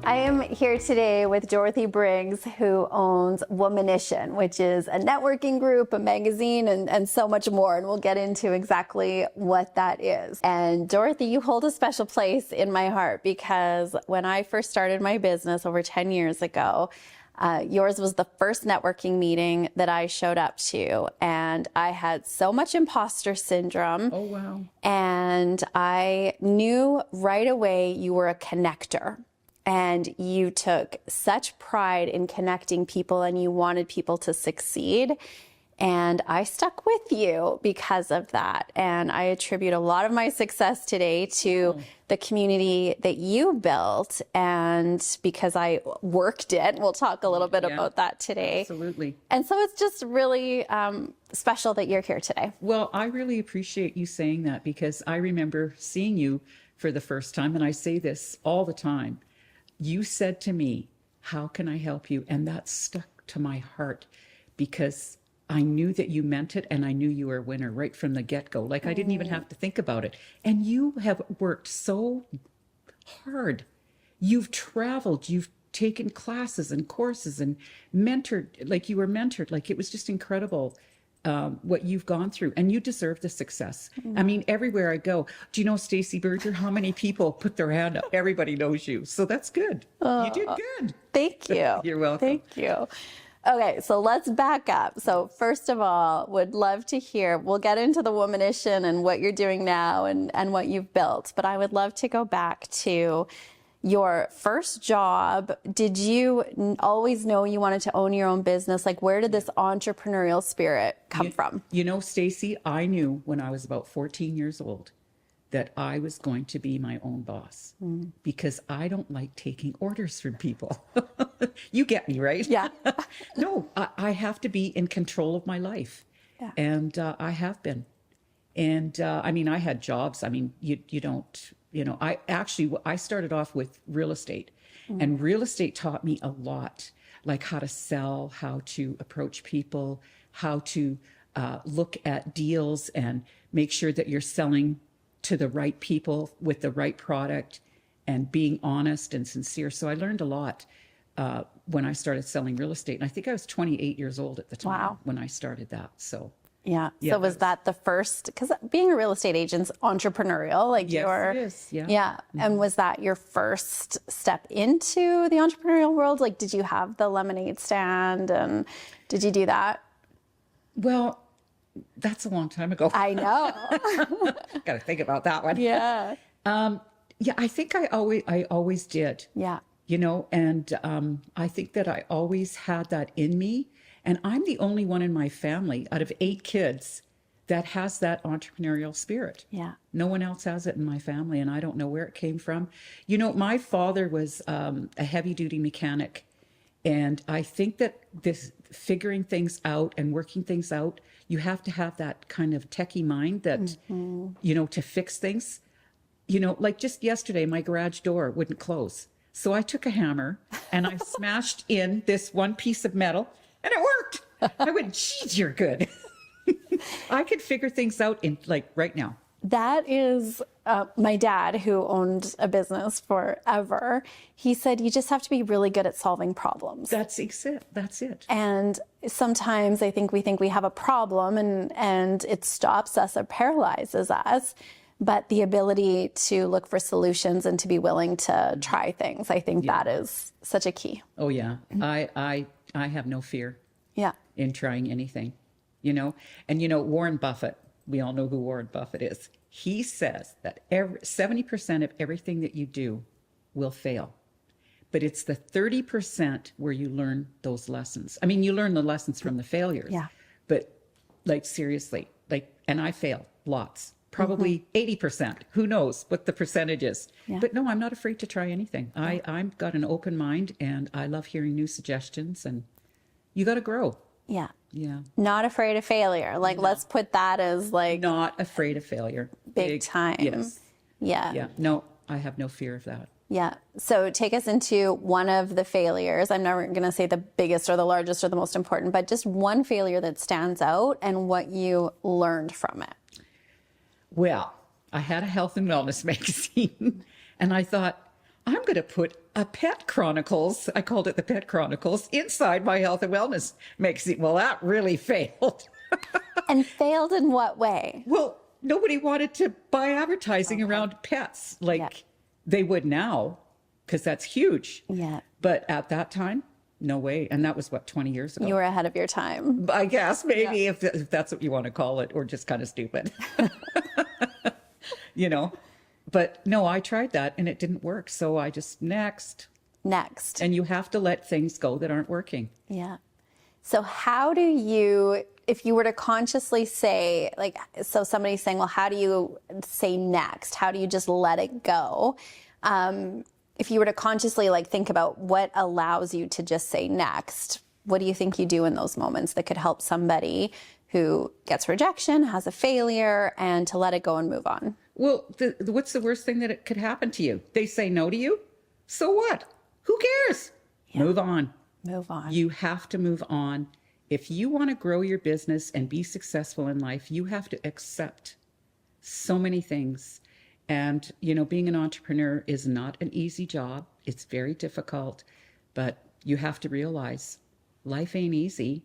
I am here today with Dorothy Briggs, who owns Womanition, which is a networking group, a magazine, and so much more. And we'll get into exactly what that is. And Dorothy, you hold a special place in my heart because when I first started my business over 10 years ago, yours was the first networking meeting that I showed up to, and I had so much imposter syndrome. Oh, wow. And I knew right away you were a connector, and you took such pride in connecting people, and you wanted people to succeed. And I stuck with you because of that. And I attribute a lot of my success today to the community that you built, and because I worked it. We'll talk a little bit about that today. Absolutely. And so it's just really special that you're here today. Well, I really appreciate you saying that because I remember seeing you for the first time, and I say this all the time. You said to me, "How can I help you?" And that stuck to my heart because I knew that you meant it, and I knew you were a winner right from the get-go. Like, I didn't even have to think about it. And you have worked so hard. You've traveled, you've taken classes and courses and mentored, like you were mentored. Like, it was just incredible what you've gone through, and you deserve the success. I mean, everywhere I go, do you know Stacey Berger? How many people put their hand up? Everybody knows you. So that's good. You did good. Thank you. You're welcome. Thank you. Okay, so let's back up. So first of all, would love to hear, we'll get into the Womanition and what you're doing now and what you've built, but I would love to go back to your first job. Did you always know you wanted to own your own business? Like, where did this entrepreneurial spirit come from? You know, Stacey, I knew when I was about 14 years old that I was going to be my own boss because I don't like taking orders from people. You get me, right? Yeah. No, I have to be in control of my life. Yeah. And I have been. And I mean, I had jobs. I mean, you don't, you know, I started off with real estate, and real estate taught me a lot, like how to sell, how to approach people, how to look at deals and make sure that you're selling to the right people with the right product and being honest and sincere. So I learned a lot when I started selling real estate. And I think I was 28 years old at the time when I started that. So yeah. So was that the first, because being a real estate agent's entrepreneurial, like yes, your, it is. Yeah. Yeah. And was that your first step into the entrepreneurial world? Like, did you have the lemonade stand and did you do that? Well, that's a long time ago. I know. Got to think about that one. Yeah. Yeah, I think I always did. Yeah. You know, and I think that I always had that in me. And I'm the only one in my family out of 8 kids that has that entrepreneurial spirit. Yeah. No one else has it in my family, and I don't know where it came from. You know, my father was a heavy-duty mechanic, and I think that this figuring things out and working things out, you have to have that kind of techie mind that, you know, to fix things. You know, like just yesterday, my garage door wouldn't close. So I took a hammer and I smashed in this one piece of metal, and it worked. I went, geez, you're good. I could figure things out in like right now. That is my dad, who owned a business forever. He said, you just have to be really good at solving problems. That's it. That's it. And sometimes I think we have a problem and it stops us or paralyzes us. But the ability to look for solutions and to be willing to try things, I think that is such a key. Oh, yeah. I have no fear in trying anything, you know. And, you know, Warren Buffett, we all know who Warren Buffett is. He says that 70% of everything that you do will fail. But it's the 30% where you learn those lessons. I mean, you learn the lessons from the failures. Yeah. But, like, seriously, like, and I fail lots. Probably 80%. Who knows what the percentage is? Yeah. But no, I'm not afraid to try anything. I've got an open mind, and I love hearing new suggestions, and you got to grow. Yeah. Yeah. Not afraid of failure. Like, let's put that as like. Not afraid of failure. Big time. Yes. Yeah. Yeah. No, I have no fear of that. Yeah. So take us into one of the failures. I'm never going to say the biggest or the largest or the most important, but just one failure that stands out and what you learned from it. Well, I had a health and wellness magazine, and I thought, I'm going to put a Pet Chronicles, I called it the Pet Chronicles, inside my health and wellness magazine. Well, that really failed. And failed in what way? Well, nobody wanted to buy advertising around pets like they would now, because that's huge. Yeah. But at that time, no way. And that was what, 20 years ago? You were ahead of your time. I guess maybe if that's what you want to call it, or just kind of stupid. You know, but no, I tried that and it didn't work. So I just next. And you have to let things go that aren't working. Yeah. So how do you, if you were to consciously say, like, so somebody's saying, well, how do you say next? How do you just let it go? If you were to consciously like think about what allows you to just say next, what do you think you do in those moments that could help somebody who gets rejection, has a failure, and to let it go and move on? Well, what's the worst thing that it could happen to you? They say no to you. So what? Who cares? Yeah. Move on. Move on. You have to move on. If you want to grow your business and be successful in life, you have to accept so many things. And, you know, being an entrepreneur is not an easy job. It's very difficult, but you have to realize life ain't easy,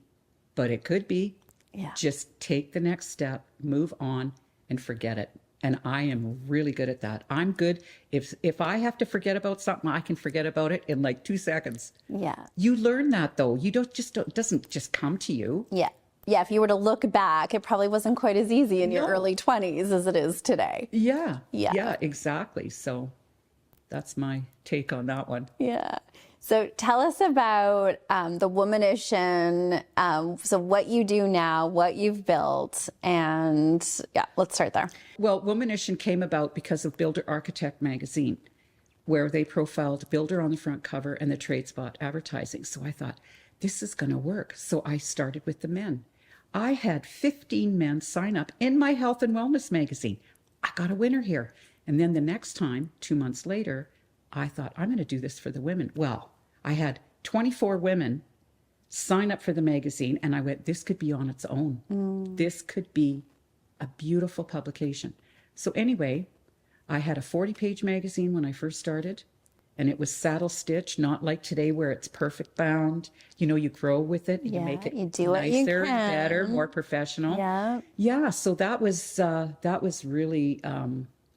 but it could be. Yeah. Just take the next step, move on, and forget it. And I am really good at that. I'm good. If I have to forget about something, I can forget about it in like 2 seconds. Yeah. You learn that though. You it doesn't just come to you. Yeah. Yeah. If you were to look back, it probably wasn't quite as easy in your early 20s as it is today. Yeah. Yeah, exactly. So that's my take on that one. Yeah. So tell us about the Womanition, so what you do now, what you've built, and yeah, let's start there. Well, Womanition came about because of Builder Architect magazine, where they profiled Builder on the front cover and the trade spot advertising. So I thought, this is going to work. So I started with the men. I had 15 men sign up in my health and wellness magazine. I got a winner here. And then the next time, 2 months later, I thought, I'm going to do this for the women. Well, I had 24 women sign up for the magazine, and I went, this could be on its own. This could be a beautiful publication. So anyway, I had a 40-page magazine when I first started, and it was saddle stitch, not like today where it's perfect bound. You know, you grow with it, you make it you do what you nicer, can. better, more professional. Yeah. Yeah, so that was really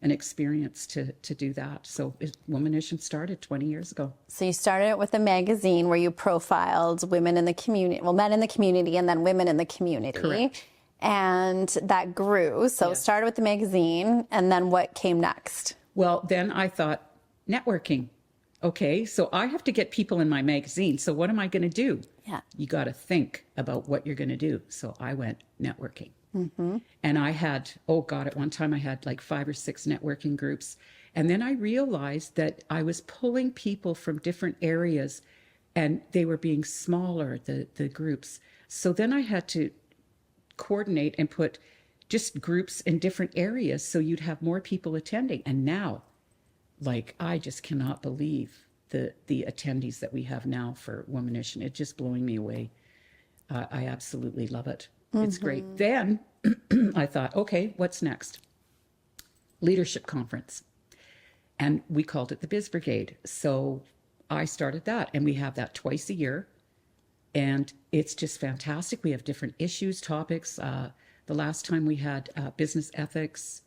an experience to do that. So Womanition started 20 years ago. So you started it with a magazine where you profiled women in the community, well, men in the community, and then women in the community. Correct. And that grew. So it started with the magazine, and then what came next? Well, then I thought, networking. Okay, so I have to get people in my magazine. So what am I going to do? Yeah. You got to think about what you're going to do. So I went networking. And I had, at one time I had like 5 or 6 networking groups. And then I realized that I was pulling people from different areas and they were being smaller, the groups. So then I had to coordinate and put just groups in different areas so you'd have more people attending. And now, like, I just cannot believe the attendees that we have now for Womanition. It's just blowing me away. I absolutely love it. It's great. Then I thought, okay, what's next? Leadership conference. And we called it the Biz Brigade. So I started that, and we have that twice a year. And it's just fantastic. We have different issues, topics. The last time we had business ethics.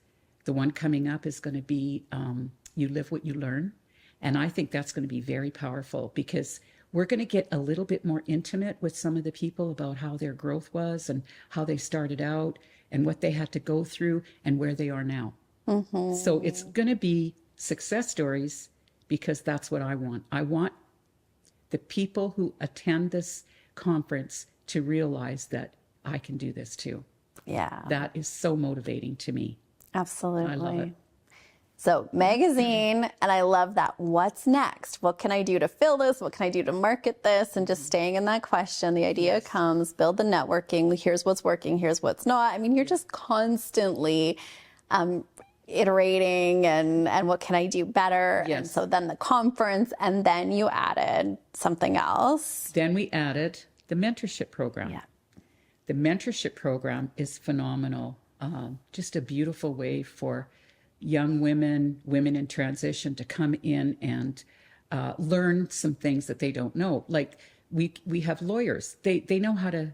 The one coming up is going to be you live what you learn. And I think that's going to be very powerful because we're going to get a little bit more intimate with some of the people about how their growth was and how they started out and what they had to go through and where they are now. So it's going to be success stories because that's what I want. I want the people who attend this conference to realize that I can do this too. Yeah. That is so motivating to me. Absolutely. I love it. So magazine, and I love that. What's next? What can I do to fill this? What can I do to market this? And just staying in that question, the idea comes, build the networking. Here's what's working. Here's what's not. I mean, you're just constantly iterating and what can I do better? Yes. And so then the conference, and then you added something else. Then we added the mentorship program. Yeah. The mentorship program is phenomenal. Just a beautiful way for young women, women in transition to come in and learn some things that they don't know. Like we have lawyers. They know how to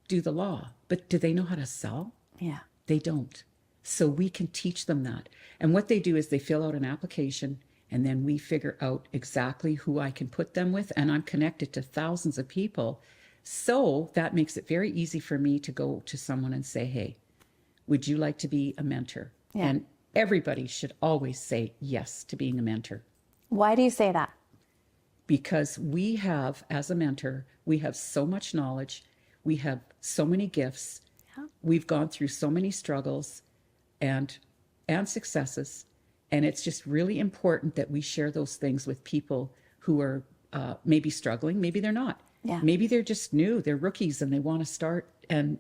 do the law, but do they know how to sell? Yeah. They don't. So we can teach them that. And what they do is they fill out an application, and then we figure out exactly who I can put them with. And I'm connected to thousands of people. So that makes it very easy for me to go to someone and say, hey, would you like to be a mentor? Yeah. And everybody should always say yes to being a mentor. Why do you say that? Because we have, as a mentor, we have so much knowledge. We have so many gifts. Yeah. We've gone through so many struggles and successes. And it's just really important that we share those things with people who are maybe struggling. Maybe they're not. Yeah. Maybe they're just new. They're rookies and they want to start and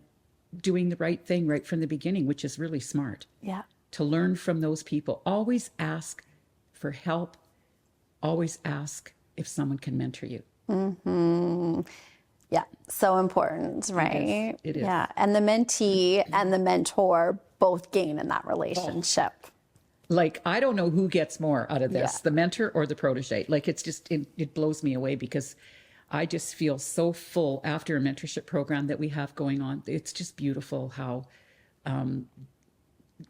doing the right thing right from the beginning, which is really smart. Yeah. To learn from those people. Always ask for help. Always ask if someone can mentor you. Mm-hmm. Yeah. So important, right? It is. Yeah. And the mentee and the mentor both gain in that relationship. Like, I don't know who gets more out of this, Yeah. the mentor or the protege. Like, it's just, it blows me away because I just feel so full after a mentorship program that we have going on. It's just beautiful how,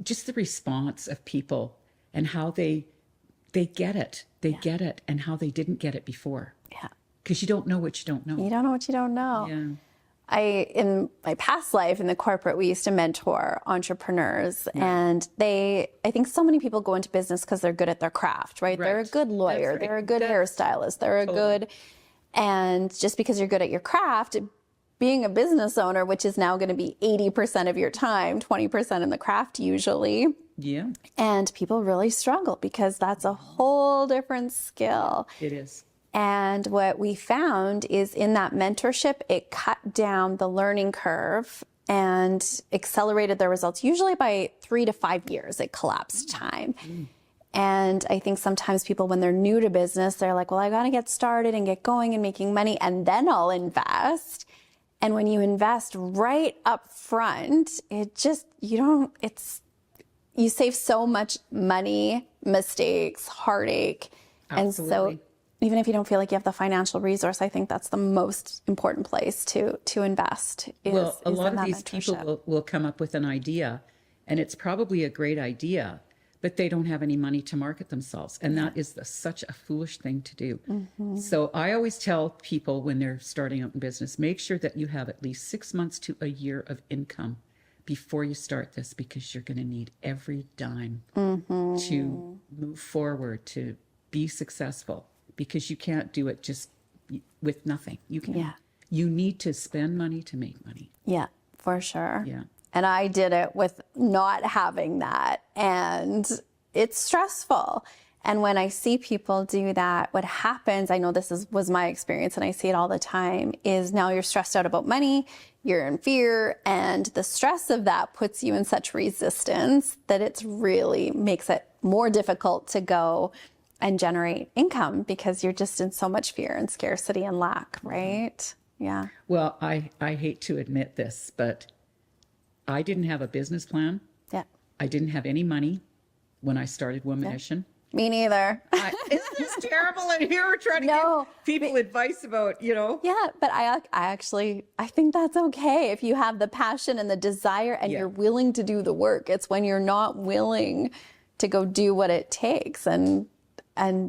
just the response of people and how they get it. They get it, and how they didn't get it before. Yeah. Because you don't know what you don't know. You don't know what you don't know. Yeah. In my past life in the corporate, we used to mentor entrepreneurs, and I think so many people go into business because they're good at their craft, right? They're a Right. good lawyer, That's right. they're a good hairstylist, they're a good, and just because you're good at your craft, being a business owner, which is now going to be 80% of your time, 20% in the craft usually. Yeah, And people really struggle because that's a whole different skill. it is. And what we found is in that mentorship, it cut down the learning curve and accelerated their results. Usually by 3 to 5 years, it collapsed time. And I think sometimes people, when they're new to business, they're like, well, I got to get started and get going and making money, and then I'll invest. And when you invest right up front, you save so much money, mistakes, heartache. Absolutely. And so even if you don't feel like you have the financial resource, I think that's the most important place to invest. Well, a lot in of that these mentorship. people will come up with an idea, and it's probably a great idea, but they don't have any money to market themselves. And that is such a foolish thing to do. Mm-hmm. So I always tell people when they're starting out in business, make sure that you have at least 6 months to a year of income before you start this, because you're going to need every dime to move forward, to be successful, because you can't do it just with nothing. You can't. Yeah. You need to spend money to make money. Yeah, for sure. Yeah. And I did it with not having that, and it's stressful. And when I see people do that, what happens, I know was my experience and I see it all the time, is now you're stressed out about money, you're in fear, and the stress of that puts you in such resistance that it's really makes it more difficult to go and generate income because you're just in so much fear and scarcity and lack, right? Yeah. Well, I hate to admit this, but I didn't have a business plan. Yeah. I didn't have any money when I started Womanition. Me neither. Isn't this terrible? And here we're trying to No, give people advice about, Yeah, but I think that's okay if you have the passion and the desire and you're willing to do the work. It's when you're not willing to go do what it takes, and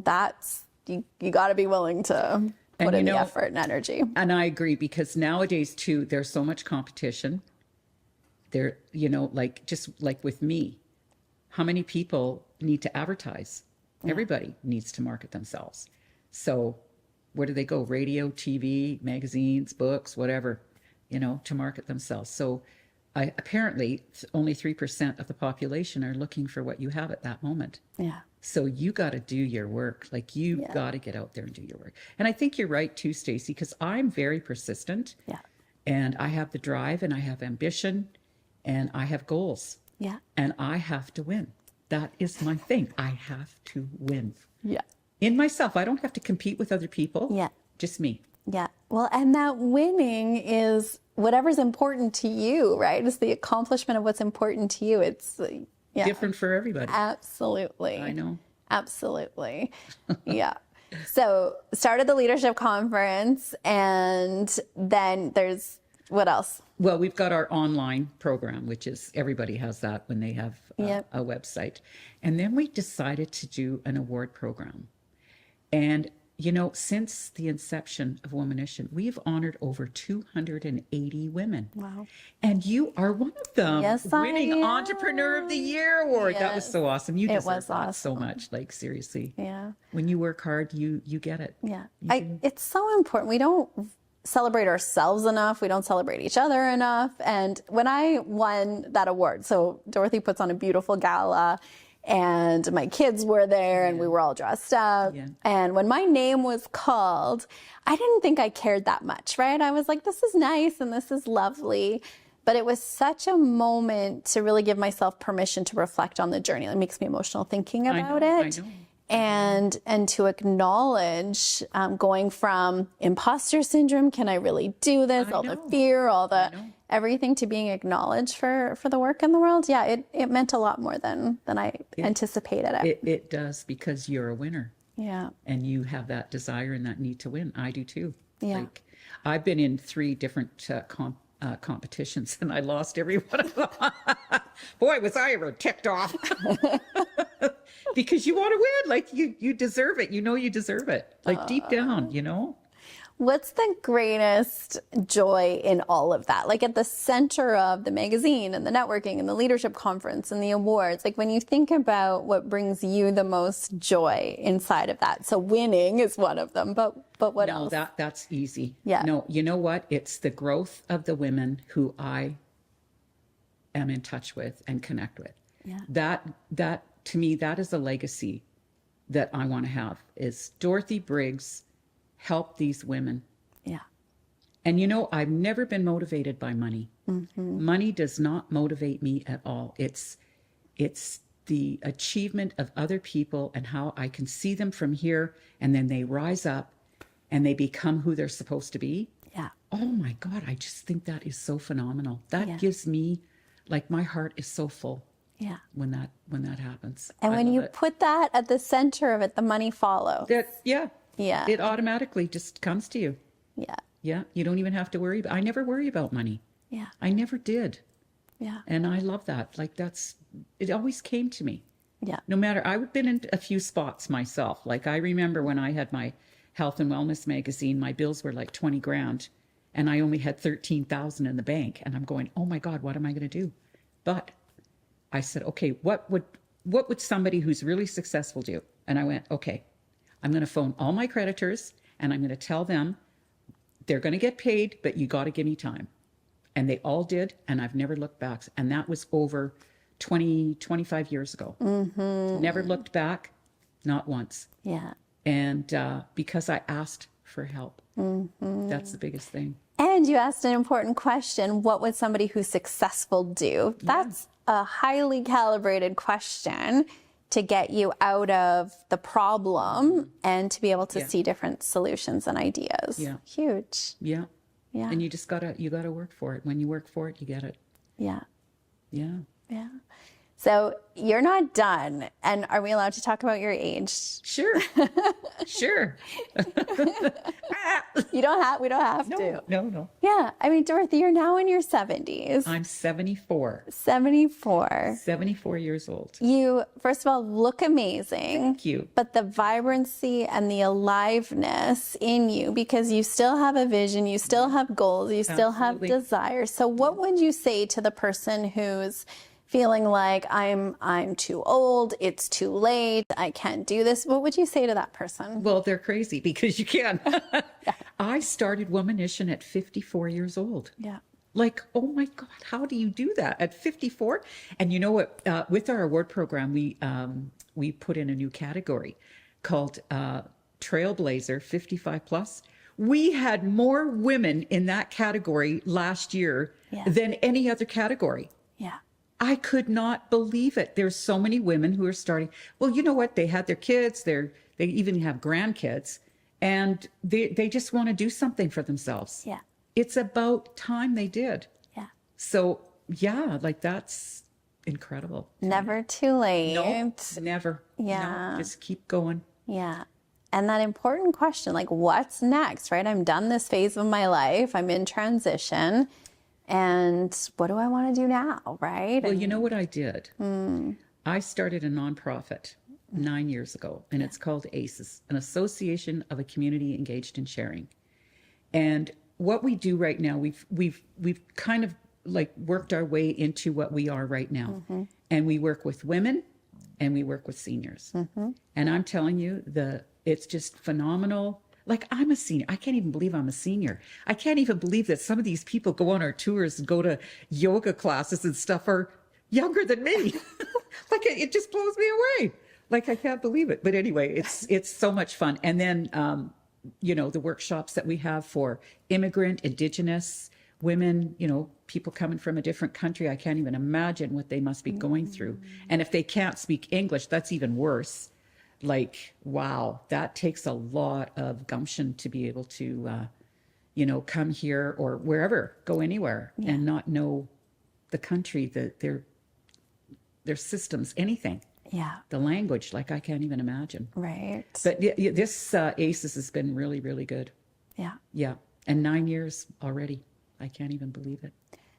that's you got to be willing to put in the effort and energy. And I agree, because nowadays too, there's so much competition. There, just like with me, how many people need to advertise? Everybody needs to market themselves. So where do they go? Radio, TV, magazines, books, whatever, to market themselves. So apparently only 3% of the population are looking for what you have at that moment. Yeah. So you got to do your work. Like you got to get out there and do your work. And I think you're right too, Stacey, because I'm very persistent. Yeah. And I have the drive, and I have ambition, and I have goals. Yeah. And I have to win. That is my thing. I have to win. Yeah. In myself. I don't have to compete with other people. Yeah. Just me. Yeah. Well, and that winning is whatever's important to you, right? It's the accomplishment of what's important to you. Yeah. different for everybody. Absolutely. I know. Absolutely. Yeah. So started the leadership conference, and then there's what else? Well, we've got our online program, which is everybody has that when they have a website. And then we decided to do an award program. And, you know, since the inception of Womanition, we've honored over 280 women. Wow. And you are one of them. Yes, I winning am. Entrepreneur of the Year award. That was Yes. so awesome. You It deserve was that so awesome. much. Like, seriously. Yeah. When you work hard, you get it. Yeah. It's so important. We don't celebrate ourselves enough. We don't celebrate each other enough. And when I won that award, so Dorothy puts on a beautiful gala, and my kids were there, and we were all dressed up. Yeah. And when my name was called, I didn't think I cared that much, right? I was like, this is nice and this is lovely. But it was such a moment to really give myself permission to reflect on the journey. It makes me emotional thinking about it. I know. And to acknowledge going from imposter syndrome, can I really do this? I All know. the fear, all the know. everything, to being acknowledged for the work in the world. Yeah, it meant a lot more than I anticipated it. It does, because you're a winner. Yeah. And you have that desire and that need to win. I do too. Yeah. Like, I've been in 3 different competitions, and I lost every one of them. Boy, was I ever ticked off. Because you want to win. Like, you deserve it. You know you deserve it. Like, deep down, you know? What's the greatest joy in all of that? Like, at the center of the magazine and the networking and the leadership conference and the awards, like, when you think about what brings you the most joy inside of that. So winning is one of them, but what else? No, that's easy. Yeah. No, you know what? It's the growth of the women who I am in touch with and connect with. Yeah. That to me, that is a legacy that I want to have, is Dorothy Briggs helped these women. Yeah. And you know, I've never been motivated by money. Mm-hmm. Money does not motivate me at all. It's the achievement of other people and how I can see them from here, and then they rise up and they become who they're supposed to be. Yeah. Oh my God, I just think that is so phenomenal. That Yeah. gives me, like, my heart is so full Yeah. when that happens. And I when love you it. put that at the center of it, the money follows. Yeah. Yeah. It automatically just comes to you. Yeah. Yeah. You don't even have to worry. I never worry about money. Yeah. I never did. Yeah. And I love that. Like, it always came to me. Yeah. No matter, I've been in a few spots myself. Like, I remember when I had my health and wellness magazine, my bills were like 20 grand and I only had 13,000 in the bank. And I'm going, oh my God, what am I going to do? But I said, okay, what would somebody who's really successful do? And I went, okay, I'm going to phone all my creditors and I'm going to tell them they're going to get paid, but you got to give me time. And they all did. And I've never looked back. And that was over 25 years ago. Mm-hmm. Never looked back, not once. Yeah. And because I asked for help. Mm-hmm. That's the biggest thing. And you asked an important question. What would somebody who's successful do? That's a highly calibrated question to get you out of the problem and to be able to see different solutions and ideas. Yeah. Huge. Yeah. Yeah. And you just gotta work for it. When you work for it, you get it. Yeah. Yeah. Yeah. So you're not done. And are we allowed to talk about your age? Sure. Sure. We don't have to. No. Yeah. I mean, Dorothy, you're now in your 70s. I'm 74. 74. 74 years old. You, first of all, look amazing. Thank you. But the vibrancy and the aliveness in you, because you still have a vision, you still have goals, you still have Absolutely. desires. So what would you say to the person who's feeling like I'm too old, it's too late, I can't do this? What would you say to that person? Well, they're crazy because you can. I started Womanition at 54 years old. Yeah. Like, oh my God, how do you do that at 54? And you know what? With our award program, we put in a new category called Trailblazer 55 plus. We had more women in that category last year than any other category. Yeah. I could not believe it. There's so many women who are starting. Well, you know what? They had their kids. They even have grandkids, and they just want to do something for themselves. Yeah. It's about time they did. Yeah. So yeah, like that's incredible. Never too late. No, never. Yeah. No, just keep going. Yeah. And that important question, like, what's next, right? I'm done this phase of my life. I'm in transition. And what do I want to do now, right? Well, you know what I did? I started a nonprofit 9 years ago, and it's called ACES, an Association of a Community Engaged in Sharing. And what we do right now, we've kind of like worked our way into what we are right now. And we work with women and we work with seniors. And I'm telling you, it's just phenomenal. Like, I'm a senior. I can't even believe I'm a senior. I can't even believe that some of these people go on our tours and go to yoga classes and stuff are younger than me. Like, it just blows me away. Like, I can't believe it. But anyway, it's so much fun. And then, you know, the workshops that we have for immigrant, Indigenous women, you know, people coming from a different country. I can't even imagine what they must be going through. And if they can't speak English, that's even worse. Like, wow, that takes a lot of gumption to be able to, you know, come here or wherever, go anywhere and not know the country, their systems, anything. Yeah. The language, like, I can't even imagine. Right. But this ACES has been really, really good. Yeah. Yeah. And 9 years already. I can't even believe it.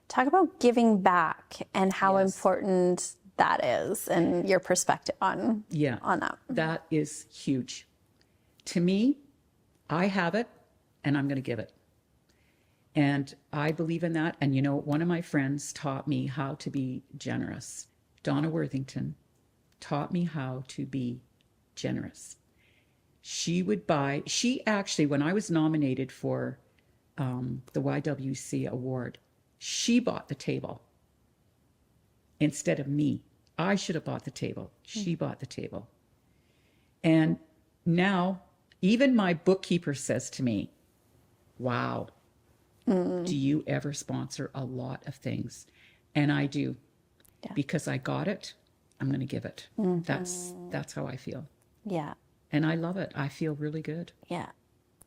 Talk about giving back and how important that is and your perspective on that. That is huge. To me, I have it and I'm going to give it. And I believe in that. And, you know, one of my friends taught me how to be generous. Donna Worthington taught me how to be generous. She actually, when I was nominated for the YWC award, she bought the table instead of me. I should have bought the table. She bought the table. And now even my bookkeeper says to me, wow, do you ever sponsor a lot of things? And I do, because I got it. I'm going to give it. That's how I feel. Yeah. And I love it. I feel really good. Yeah.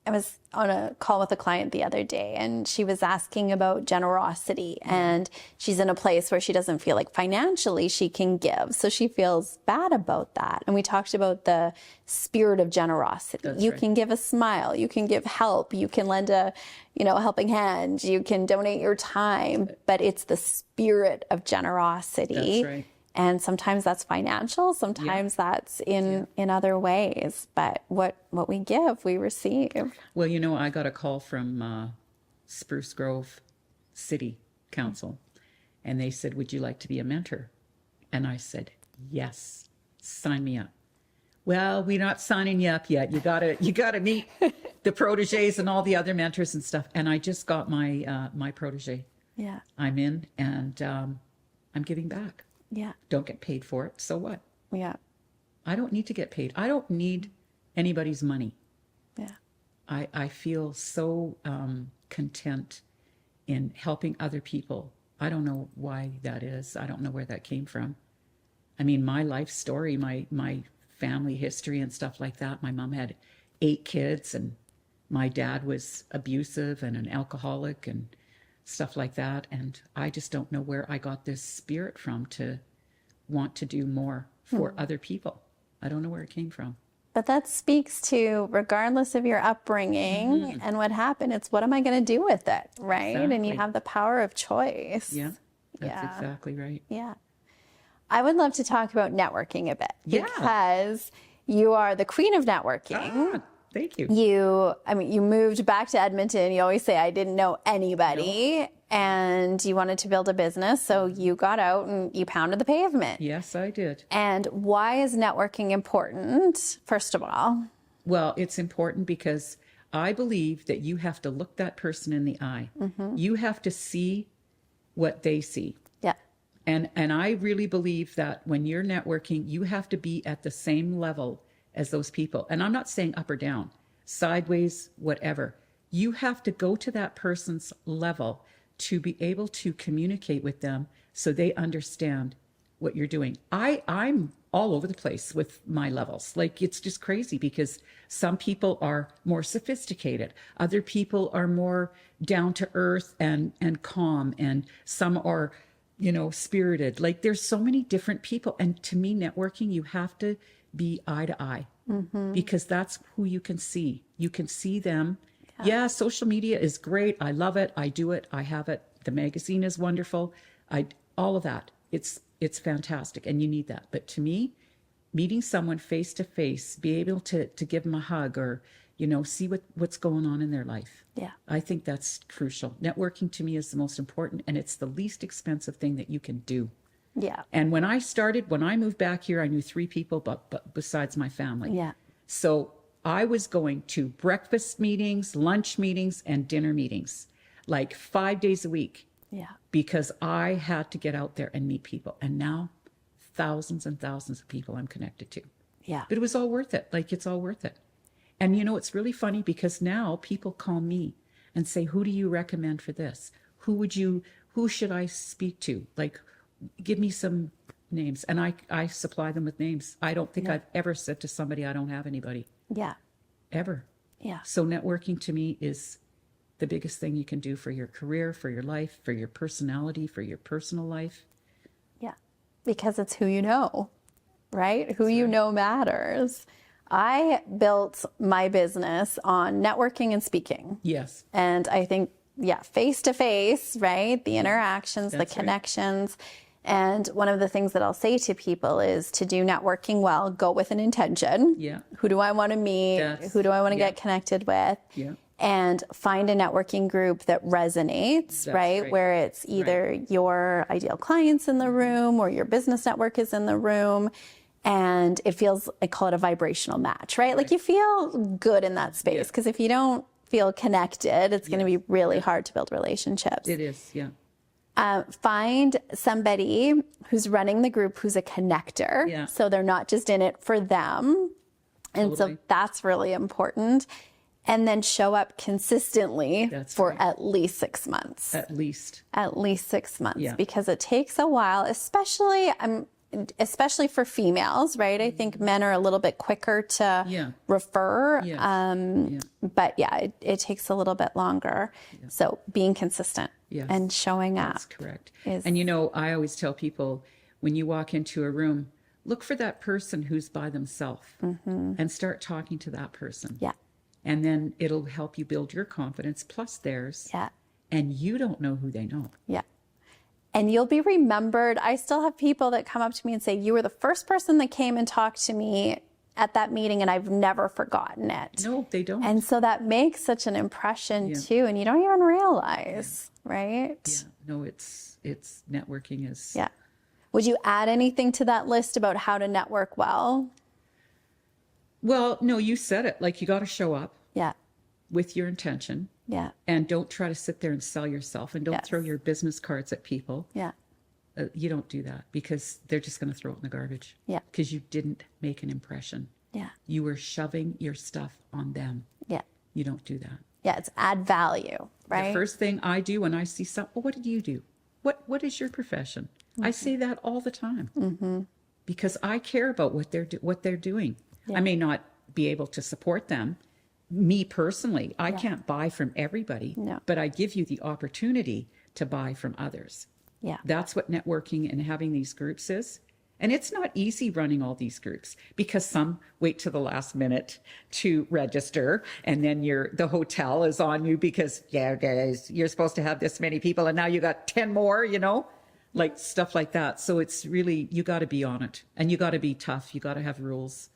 I was on a call with a client the other day and she was asking about generosity and she's in a place where she doesn't feel like financially she can give. So she feels bad about that. And we talked about the spirit of generosity. You can give a smile, you can give help, you can lend a helping hand, you can donate your time, but it's the spirit of generosity. That's right. And sometimes that's financial, sometimes that's in other ways. But what we give, we receive. Well, you know, I got a call from Spruce Grove City Council, and they said, would you like to be a mentor? And I said, yes, sign me up. Well, we're not signing you up yet. You gotta meet the proteges and all the other mentors and stuff. And I just got my protege. Yeah. I'm in, and I'm giving back. Yeah. Don't get paid for it. So what? Yeah. I don't need to get paid. I don't need anybody's money. Yeah. I feel so content in helping other people. I don't know why that is. I don't know where that came from. I mean, my life story, my family history and stuff like that. My mom had 8 kids and my dad was abusive and an alcoholic and stuff like that. And I just don't know where I got this spirit from to want to do more for other people. I don't know where it came from. But that speaks to, regardless of your upbringing and what happened, it's what am I going to do with it, right? Exactly. And you have the power of choice. Yeah, that's exactly right. Yeah. I would love to talk about networking a bit Yeah. because you are the queen of networking. Thank you. You moved back to Edmonton. You always say, I didn't know anybody. And you wanted to build a business. So you got out and you pounded the pavement. Yes, I did. And why is networking important, first of all? Well, it's important because I believe that you have to look that person in the eye. You have to see what they see. Yeah. And I really believe that when you're networking, you have to be at the same level as those people. And I'm not saying up or down, sideways, whatever. You have to go to that person's level to be able to communicate with them so they understand what you're doing. I'm all over the place with my levels. Like, it's just crazy because some people are more sophisticated. Other people are more down to earth and calm. And some are spirited. Like there's so many different people. And to me, networking, you have to be eye to eye because that's who you can see. You can see them. Yeah, social media is great. I love it. I do it. I have it. The magazine is wonderful. All of that. It's fantastic. And you need that. But to me, meeting someone face to face, be able to give them a hug or, see what's going on in their life. Yeah. I think that's crucial. Networking to me is the most important, and it's the least expensive thing that you can do. Yeah. And when I moved back here, I knew 3 people, but besides my family. Yeah. So I was going to breakfast meetings, lunch meetings, and dinner meetings, like 5 days a week. Yeah. Because I had to get out there and meet people. And now thousands and thousands of people I'm connected to. Yeah. But it was all worth it. Like it's all worth it. And it's really funny because now people call me and say, who do you recommend for this? Who should I speak to? Like, give me some names. And I supply them with names. I don't think I've ever said to somebody, I don't have anybody. Yeah. Ever. Yeah. So networking to me is the biggest thing you can do for your career, for your life, for your personality, for your personal life. Yeah. Because it's who you know, right? Who you know matters. I built my business on networking and speaking. Yes. And I think, face to face, right? The interactions, the connections. And one of the things that I'll say to people is to do networking well, go with an intention. Yeah. Who do I want to meet? Who do I want to get connected with? Yeah. And find a networking group that resonates, right? Where it's either your ideal clients in the room or your business network is in the room. And it feels, I call it a vibrational match, right? Like you feel good in that space because if you don't feel connected, it's going to be really hard to build relationships. It is, yeah. Find somebody who's running the group who's a connector. Yeah. So they're not just in it for them. And so that's really important. And then show up consistently for at least 6 months. At least 6 months because it takes a while, especially for females, right? I think men are a little bit quicker to refer. But it takes a little bit longer. So being consistent and showing up. That's correct. And I always tell people when you walk into a room, look for that person who's by themselves and start talking to that person. Yeah. And then it'll help you build your confidence plus theirs. Yeah. And you don't know who they know. Yeah. And you'll be remembered. I still have people that come up to me and say, you were the first person that came and talked to me at that meeting and I've never forgotten it. No, they don't. And so that makes such an impression too. And you don't even realize, right? Yeah. No, it's networking is. Yeah. Would you add anything to that list about how to network well? Well, no, you said it. Like you got to show up. Yeah. With your intention. Yeah. And don't try to sit there and sell yourself and don't throw your business cards at people. Yeah. You don't do that because they're just going to throw it in the garbage. Yeah. Because you didn't make an impression. Yeah. You were shoving your stuff on them. Yeah. You don't do that. Yeah. It's add value, right? The first thing I do when I see something, well, what did you do? What is your profession? I say that all the time because I care about what they're doing. Yeah. I may not be able to support them. Me personally, I can't buy from everybody, but I give you the opportunity to buy from others. Yeah. That's what networking and having these groups is. And it's not easy running all these groups because some wait to the last minute to register. And then the hotel is on you because, guys, you're supposed to have this many people. And now you got 10 more, like stuff like that. So it's really, you got to be on it and you got to be tough. You got to have rules.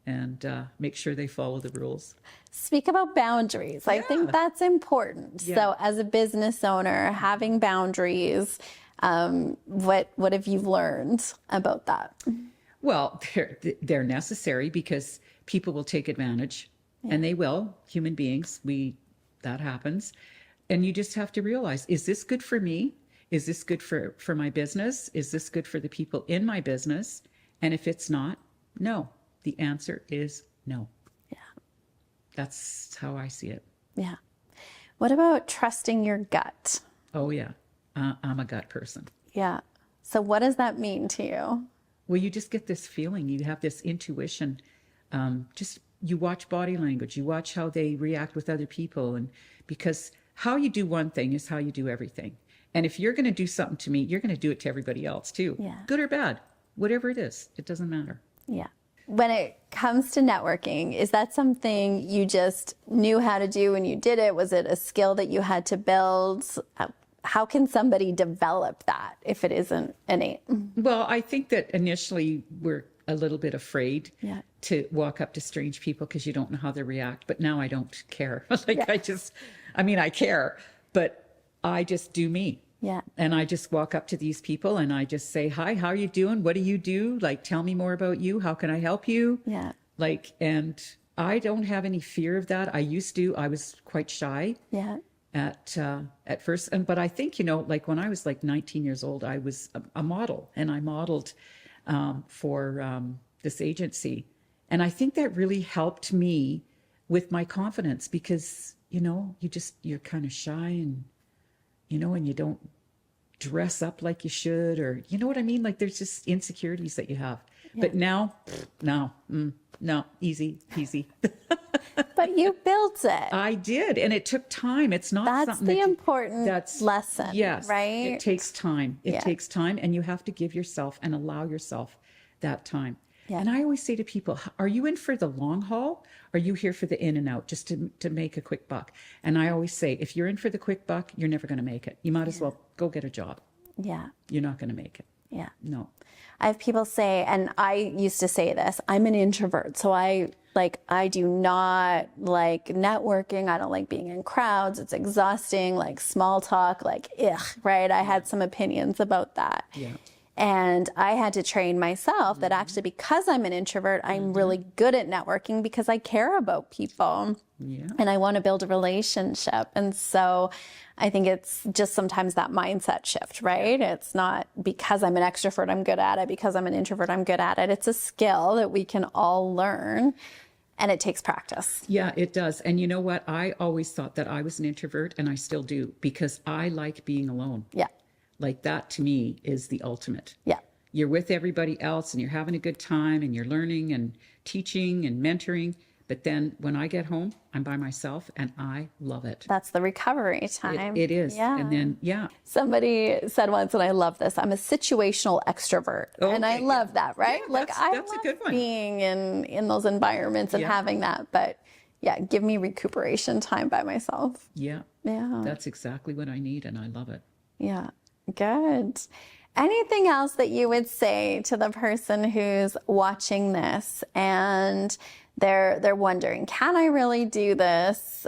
And make sure they follow the rules. Speak about boundaries. I think that's important. So as a business owner, having boundaries, what have you learned about that? Well, they're necessary because people will take advantage and they will, human beings, that happens. And you just have to realize, is this good for me? Is this good for my business? Is this good for the people in my business? And if it's not, no. The answer is no. Yeah. That's how I see it. Yeah. What about trusting your gut? Oh, yeah. I'm a gut person. Yeah. So what does that mean to you? Well, you just get this feeling. You have this intuition. You watch body language. You watch how they react with other people. And because how you do one thing is how you do everything. And if you're going to do something to me, you're going to do it to everybody else too. Yeah. Good or bad, whatever it is, it doesn't matter. Yeah. When it comes to networking, is that something you just knew how to do and you did it? Was it a skill that you had to build? How can somebody develop that if it isn't innate? Well, I think that initially we're a little bit afraid Yeah. to walk up to strange people because you don't know how they react. But now I don't care. Like Yeah. I care, but I just do me. Yeah. And I just walk up to these people and I just say, hi, how are you doing? What do you do? Like, tell me more about you. How can I help you? Yeah. Like, and I don't have any fear of that. I used to, I was quite shy. Yeah. At first, but I think, like when I was like 19 years old, I was a model, and I modeled for this agency, and I think that really helped me with my confidence because you're kind of shy, and and you don't dress up like you should, or you know what I mean, like there's just insecurities that you have. But now no, easy peasy. But you built it. I did, and it took time. It's not That's something the important lesson, yes, right? It takes time. It Yeah. takes time, and you have to give yourself and allow yourself that time. Yeah. And I always say to people, are you in for the long haul? Or are you here for the in and out, just to make a quick buck? And I always say, if you're in for the quick buck, you're never going to make it. You might as well go get a job. Yeah. You're not going to make it. Yeah. No. I have people say, and I used to say this, I'm an introvert. So I do not like networking. I don't like being in crowds. It's exhausting, like small talk, like, ugh, right? I had some opinions about that. Yeah. And I had to train myself that actually, because I'm an introvert, I'm really good at networking because I care about people. Yeah. And I want to build a relationship. And so I think it's just sometimes that mindset shift, right? It's not because I'm an extrovert, I'm good at it. Because I'm an introvert, I'm good at it. It's a skill that we can all learn. And it takes practice. Yeah, it does. And you know what? I always thought that I was an introvert, and I still do, because I like being alone. Yeah. Like that to me is the ultimate. Yeah. You're with everybody else and you're having a good time and you're learning and teaching and mentoring. But then when I get home, I'm by myself and I love it. That's the recovery time. It is. Yeah. And then, yeah. Somebody said once, and I love this, I'm a situational extrovert. Okay, and I love that, right? Yeah, like I that's a love good one. being in those environments and Yeah. having that. But yeah, give me recuperation time by myself. Yeah. Yeah. That's exactly what I need. And I love it. Yeah. Good. Anything else that you would say to the person who's watching this and they're wondering, can I really do this?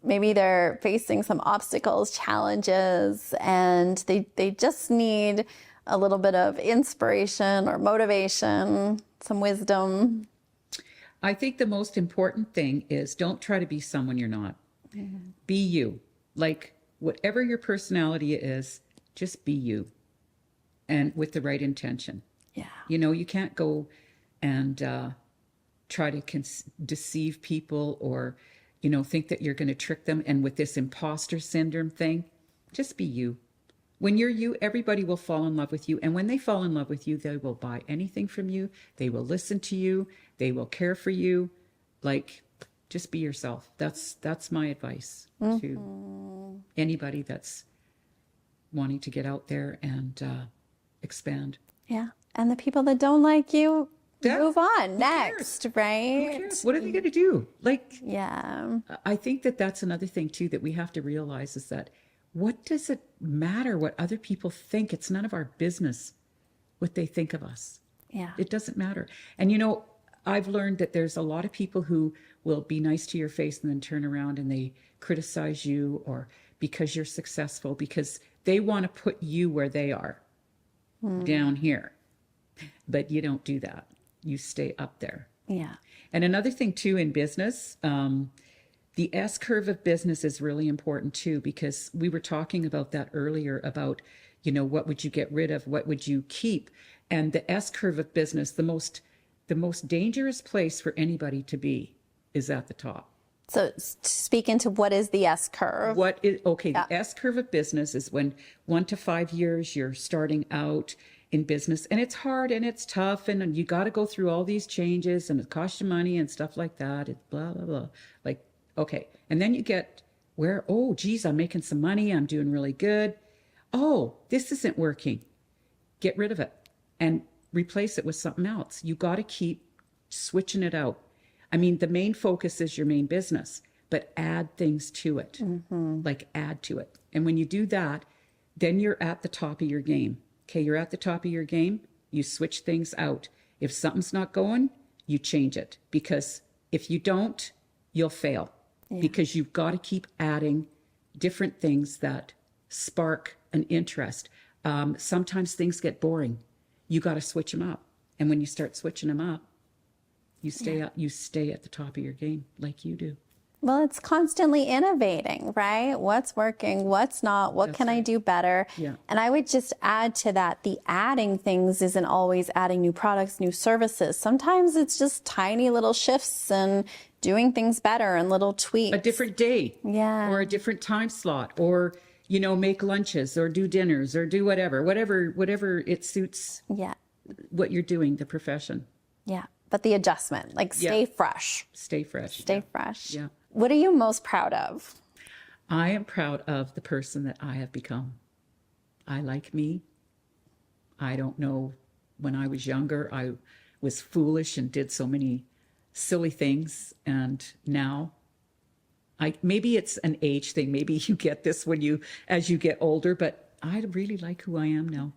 Maybe they're facing some obstacles, challenges, and they just need a little bit of inspiration or motivation, some wisdom. I think the most important thing is don't try to be someone you're not. Be you. Like whatever your personality is, just be you. And with the right intention. Yeah. You can't go and try to deceive people or, think that you're going to trick them. And with this imposter syndrome thing, just be you. When you're you, everybody will fall in love with you. And when they fall in love with you, they will buy anything from you. They will listen to you. They will care for you. Like, just be yourself. That's my advice to anybody that's wanting to get out there and expand. Yeah. And the people that don't like you, move on next, Who right? cares? What are they going to do? Like, Yeah. I think that that's another thing too that we have to realize is that what does it matter what other people think? It's none of our business what they think of us. Yeah. It doesn't matter. And I've learned that there's a lot of people who will be nice to your face and then turn around and they criticize you or because you're successful, because they want to put you where they are down here. But you don't do that. You stay up there. Yeah. And another thing too in business, the S curve of business is really important too, because we were talking about that earlier about, what would you get rid of? What would you keep? And the S curve of business, the most dangerous place for anybody to be is at the top. So speak into what is the S curve? The S curve of business is when 1 to 5 years you're starting out in business and it's hard and it's tough and you got to go through all these changes and it costs you money and stuff like that. It's blah, blah, blah. Like, okay. And then you get where, oh, geez, I'm making some money. I'm doing really good. Oh, this isn't working. Get rid of it and replace it with something else. You got to keep switching it out. I mean, the main focus is your main business, but add things to it, like add to it. And when you do that, then you're at the top of your game. Okay, you're at the top of your game. You switch things out. If something's not going, you change it, because if you don't, you'll fail. Because you've got to keep adding different things that spark an interest. Sometimes things get boring. You got to switch them up. And when you start switching them up, you stay up, you stay at the top of your game like you do. Well, it's constantly innovating, right? What's working, what's not, what can I do better? Yeah. And I would just add to that, the adding things isn't always adding new products, new services. Sometimes it's just tiny little shifts and doing things better and little tweaks. A different day. Yeah. Or a different time slot, or, you know, make lunches or do dinners or do whatever it suits Yeah. what you're doing, the profession. Yeah. But the adjustment, like stay fresh. Stay fresh. Stay fresh. Yeah. What are you most proud of? I am proud of the person that I have become. I like me. I don't know, when I was younger, I was foolish and did so many silly things. And now, maybe it's an age thing. Maybe you get this as you get older, but I really like who I am now.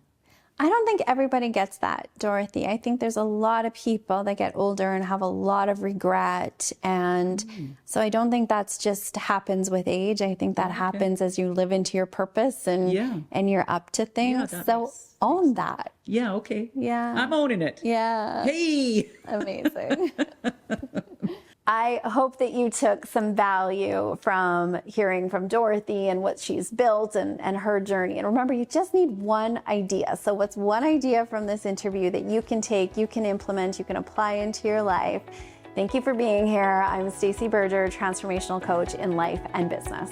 I don't think everybody gets that, Dorothy. I think there's a lot of people that get older and have a lot of regret. And so I don't think that's just happens with age. I think that happens as you live into your purpose and you're up to things. So own that. Yeah, okay. Yeah. I'm owning it. Yeah. Hey! Amazing. I hope that you took some value from hearing from Dorothy and what she's built and her journey. And remember, you just need one idea. So what's one idea from this interview that you can take, you can implement, you can apply into your life? Thank you for being here. I'm Stacey Berger, transformational coach in life and business.